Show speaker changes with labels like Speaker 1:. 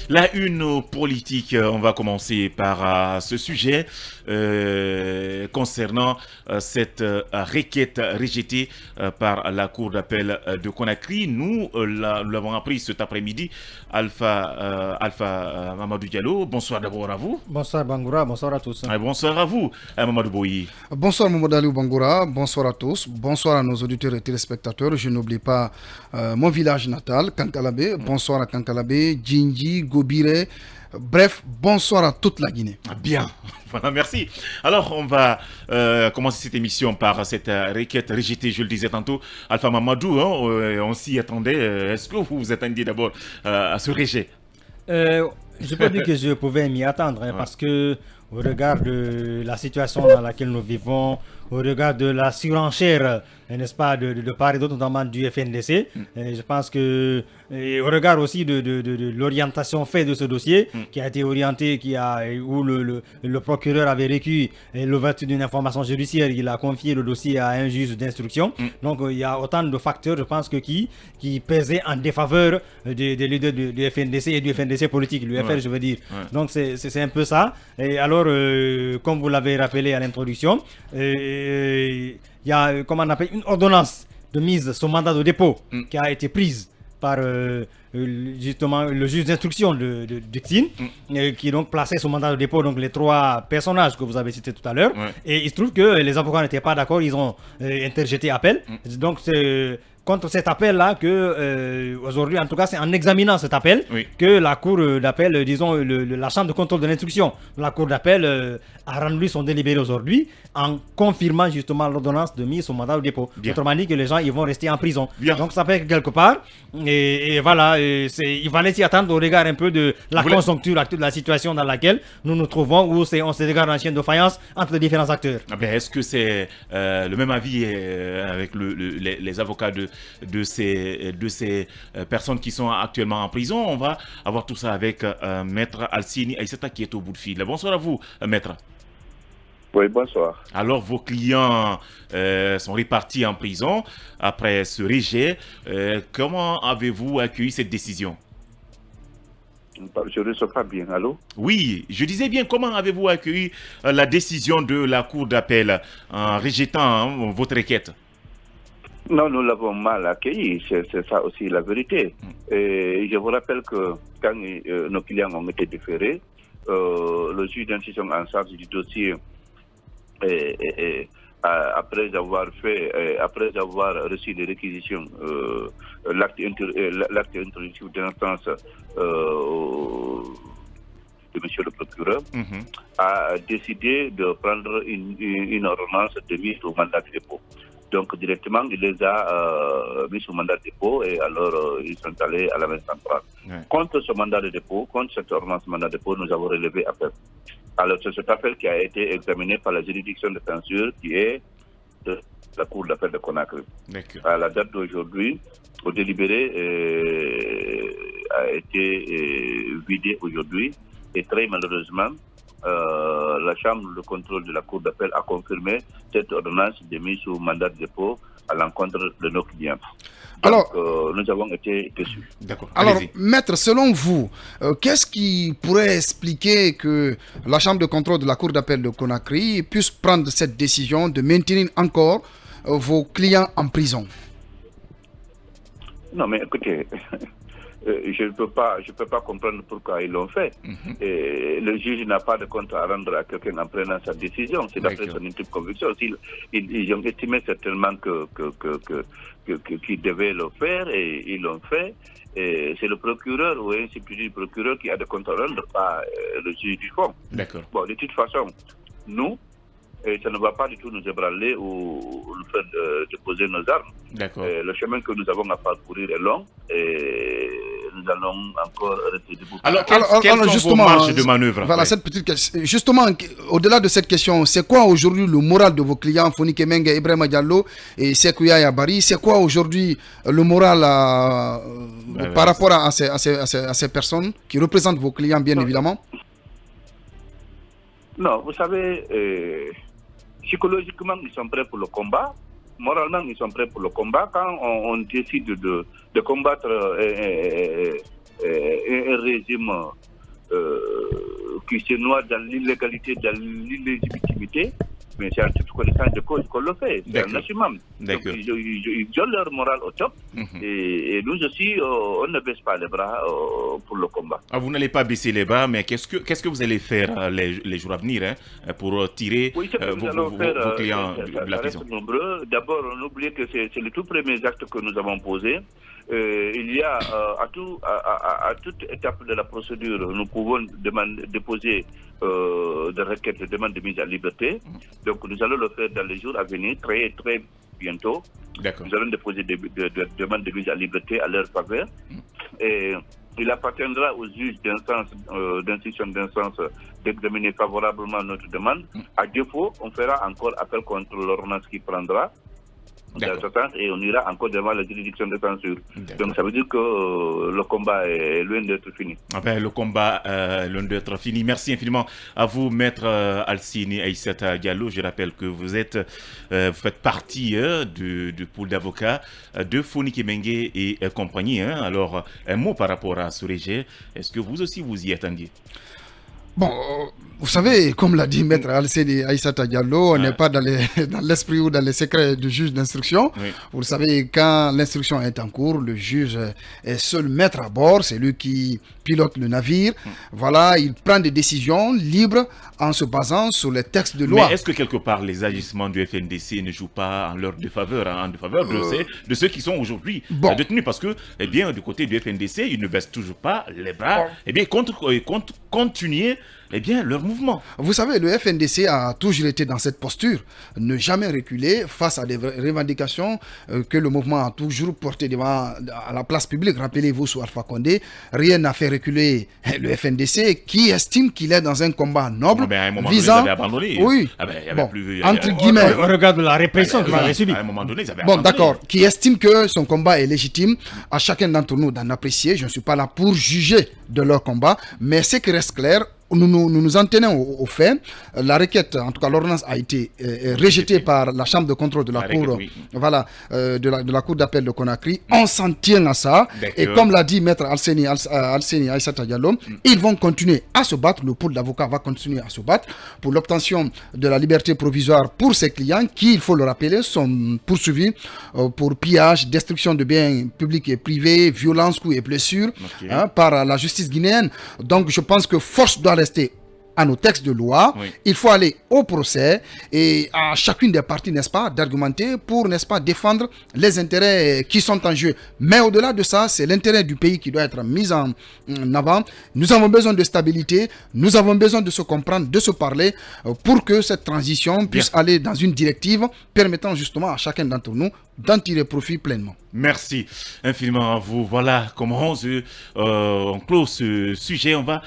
Speaker 1: La une politique, on va commencer par ce sujet concernant cette requête rejetée par la Cour d'appel de Conakry. Nous l'avons appris cet après-midi. Alpha Mamadou Diallo, bonsoir d'abord à vous.
Speaker 2: Bonsoir Bangoura, bonsoir à tous.
Speaker 1: Bonsoir à vous, Mamadou Boyi.
Speaker 3: Bonsoir Mamadou Bangoura, bonsoir à tous, bonsoir à nos auditeurs et téléspectateurs. Je n'oublie pas mon village natal, Kankalabé. Bonsoir à Kankalabé, Djindji, Gobire. Bref, bonsoir à toute la Guinée.
Speaker 1: Bien, voilà, merci. Alors, on va commencer cette émission par cette requête rejetée, je le disais tantôt. Alpha Mamadou, on s'y attendait. Est-ce que vous vous attendiez d'abord à ce rejet?
Speaker 2: Je peux dire que je pouvais m'y attendre, parce que au regard de la situation dans laquelle nous vivons, au regard de la surenchère, n'est-ce pas, de part et d'autre, notamment du FNDC, je pense que, au regard aussi de l'orientation faite de ce dossier, qui a été orienté, où le procureur avait requis l'ouverture d'une information judiciaire, il a confié le dossier à un juge d'instruction. Donc il y a autant de facteurs, je pense, qui pesaient en défaveur des leaders du FNDC et du FNDC politique, l'UFR, je veux dire. Donc c'est un peu ça. Et alors, comme vous l'avez rappelé à l'introduction, il y a, comment on appelle, une ordonnance de mise sous mandat de dépôt qui a été prise par justement le juge d'instruction de Dixine, qui donc plaçait sous mandat de dépôt donc les trois personnages que vous avez cités tout à l'heure. Et il se trouve que les avocats n'étaient pas d'accord, ils ont interjeté appel. Donc c'est contre cet appel-là que, aujourd'hui, en tout cas, c'est en examinant cet appel que la Cour d'appel, disons, la Chambre de contrôle de l'instruction, la Cour d'appel a rendu son délibéré aujourd'hui en confirmant justement l'ordonnance de mise au mandat au dépôt. Autrement dit que les gens ils vont rester en prison. Donc ça fait quelque part, et voilà, il fallait s'y attendre au regard un peu de la conjoncture actuelle, de la situation dans laquelle nous nous trouvons, où on se regarde en chaîne de faïence entre les différents acteurs.
Speaker 1: Est-ce que c'est le même avis avec les avocats de ces personnes qui sont actuellement en prison? On va avoir tout ça avec Maître Alcini Aïssata qui est au bout de fil. Bonsoir à vous, Maître.
Speaker 4: Oui, bonsoir.
Speaker 1: Alors, vos clients sont répartis en prison après ce rejet. Comment avez-vous accueilli cette décision?
Speaker 4: Je ne reçois pas bien, allô?
Speaker 1: Oui, je disais bien, comment avez-vous accueilli la décision de la Cour d'appel en rejetant votre requête?
Speaker 4: Non, nous l'avons mal accueilli, c'est ça aussi la vérité. Et je vous rappelle que quand nos clients ont été déférés, le juge d'instruction en charge du dossier, après avoir reçu les réquisitions, l'acte introductif de l'instance de monsieur le procureur, a décidé de prendre une ordonnance de mise au mandat de dépôt. Donc directement, il les a mis sous mandat de dépôt et alors ils sont allés à la main centrale. Contre ce mandat de dépôt, contre cette ordonnance de mandat de dépôt, nous avons relevé appel. Alors c'est cet appel qui a été examiné par la juridiction de censure qui est de la Cour d'appel de Conakry. À la date d'aujourd'hui, le délibéré a été vidé aujourd'hui et très malheureusement, la Chambre de contrôle de la Cour d'appel a confirmé cette ordonnance de mise sous mandat de dépôt à l'encontre de nos clients. Donc, nous avons été déçus.
Speaker 3: Alors, maître, selon vous, qu'est-ce qui pourrait expliquer que la Chambre de contrôle de la Cour d'appel de Conakry puisse prendre cette décision de maintenir encore vos clients en prison?
Speaker 4: Non, mais écoutez, je ne peux pas comprendre pourquoi ils l'ont fait. Et le juge n'a pas de compte à rendre à quelqu'un en prenant sa décision. C'est d'après son intime conviction. Ils ont estimé certainement qu'ils devaient le faire et ils l'ont fait. Et c'est le procureur ou un substitut du procureur qui a de compte à rendre, pas le juge du fond. Bon, de toute façon, nous, ça ne va pas du tout nous ébranler ou nous faire déposer nos armes. Le chemin que nous avons à parcourir est long et nous allons encore rester debout.
Speaker 1: Alors, quelles sont vos marges de manœuvre?
Speaker 3: Voilà, cette petite question. Justement, au-delà de cette question, c'est quoi aujourd'hui le moral de vos clients, Foni Kemenge, Ibrahima Diallo et Sekouya Yabari? C'est quoi aujourd'hui le moral par rapport à ces personnes qui représentent vos clients, bien évidemment?
Speaker 4: Non, vous savez, psychologiquement, ils sont prêts pour le combat. Moralement, ils sont prêts pour le combat. Quand on décide de combattre un régime qui se noie dans l'illégalité, dans l'illégitimité, mais c'est en toute connaissance de cause qu'on le fait. C'est un assumant. Donc, ils ont leur morale au top. Et nous aussi, on ne baisse pas les bras pour le combat.
Speaker 1: Vous n'allez pas baisser les bras, mais qu'est-ce que vous allez faire les jours à venir pour tirer vos clients de la prison?
Speaker 4: D'abord, on oublie que c'est le tout premier acte que nous avons posé. Il y a à toute étape de la procédure, nous pouvons déposer des requêtes de demande de mise en liberté. Donc nous allons le faire dans les jours à venir, très très bientôt. Nous allons déposer des demandes de mise en liberté à leur faveur. Et il appartiendra aux juges d'instruction d'instance d'examiner favorablement notre demande. À défaut, on fera encore appel contre l'ordonnance qui prendra. Et on ira encore devant la juridiction de censure. Donc ça veut dire que le combat est loin d'être fini.
Speaker 1: Le combat est loin d'être fini. Merci infiniment à vous, Maître Alcini Aïssata Diallo. Je rappelle que vous faites partie du pool d'avocats de Fonike Mengue et compagnie. Alors, un mot par rapport à ce rejet. Est-ce que vous aussi vous y attendiez?
Speaker 3: Bon, vous savez, comme l'a dit Maître Alcini Aïssata Diallo, on n'est pas dans l'esprit ou dans les secrets du juge d'instruction. Vous le savez, quand l'instruction est en cours, le juge est seul maître à bord, c'est lui qui pilote le navire. Voilà, il prend des décisions libres en se basant sur les textes de loi.
Speaker 1: Mais est-ce que quelque part les agissements du FNDC ne jouent pas en leur défaveur, en défaveur de ceux qui sont aujourd'hui détenus? Parce que, eh bien, du côté du FNDC, ils ne baissent toujours pas les bras, eh bien, continuer leur mouvement.
Speaker 3: Vous savez, le FNDC a toujours été dans cette posture, ne jamais reculer face à des revendications que le mouvement a toujours portées à la place publique. Rappelez-vous, sous Alpha Condé, rien n'a fait reculer le FNDC qui estime qu'il est dans un combat noble visant... Oui, entre guillemets...
Speaker 2: On regarde la répression qu'il avait subie.
Speaker 1: À un moment donné, ils avaient
Speaker 3: Bon, d'accord, qui estime que son combat est légitime. À chacun d'entre nous d'en apprécier. Je ne suis pas là pour juger de leur combat, mais ce qui reste clair, nous nous en tenons au fait. La requête, en tout cas l'ordonnance, a été rejetée par la chambre de contrôle de la cour, de la cour d'appel de Conakry. On s'en tient à ça. Et comme l'a dit Maître Alcini Aïssata Diallo, ils vont continuer à se battre. Le pool d'avocats va continuer à se battre pour l'obtention de la liberté provisoire pour ses clients qui, il faut le rappeler, sont poursuivis pour pillage, destruction de biens publics et privés, violence, coups et blessures par la justice guinéenne. Donc je pense que force doit rester à nos textes de loi. Il faut aller au procès et à chacune des parties, n'est-ce pas, d'argumenter pour, n'est-ce pas, défendre les intérêts qui sont en jeu. Mais au-delà de ça, c'est l'intérêt du pays qui doit être mis en avant. Nous avons besoin de stabilité, nous avons besoin de se comprendre, de se parler pour que cette transition puisse aller dans une directive permettant justement à chacun d'entre nous d'en tirer profit pleinement.
Speaker 1: Merci infiniment à vous. Voilà comment on clôt ce sujet. On va